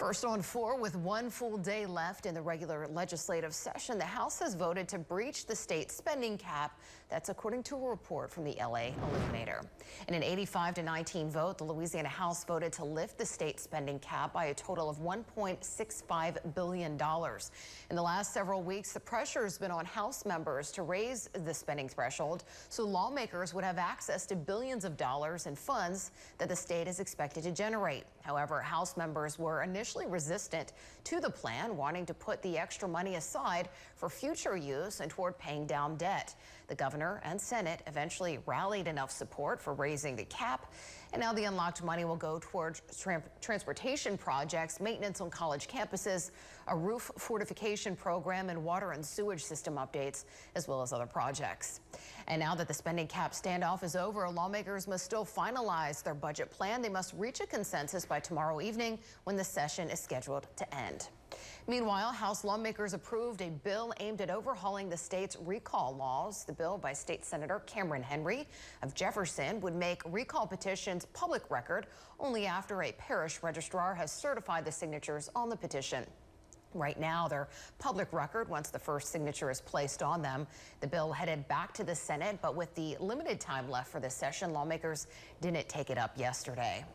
First on four, with one full day left in the regular legislative session, the House has voted to breach the state spending cap. That's according to a report from the LA Illuminator. In an 85-19 vote, the Louisiana House voted to lift the state spending cap by a total of $1.65 billion. In the last several weeks, the pressure has been on House members to raise the spending threshold so lawmakers would have access to billions of dollars in funds that the state is expected to generate. However, House members were initially resistant to the plan, wanting to put the extra money aside for future use and toward paying down debt. The governor and Senate eventually rallied enough support for raising the cap, and now the unlocked money will go towards transportation projects, maintenance on college campuses, a roof fortification program, and water and sewage system updates, as well as other projects. And now that the spending cap standoff is over, lawmakers must still finalize their budget plan. They must reach a consensus by tomorrow evening when the session is scheduled to end. Meanwhile, House lawmakers approved a bill aimed at overhauling the state's recall laws. The bill by State Senator Cameron Henry of Jefferson would make recall petitions public record only after a parish registrar has certified the signatures on the petition. Right now, they're public record once the first signature is placed on them. The bill headed back to the Senate, but with the limited time left for this session, lawmakers didn't take it up yesterday.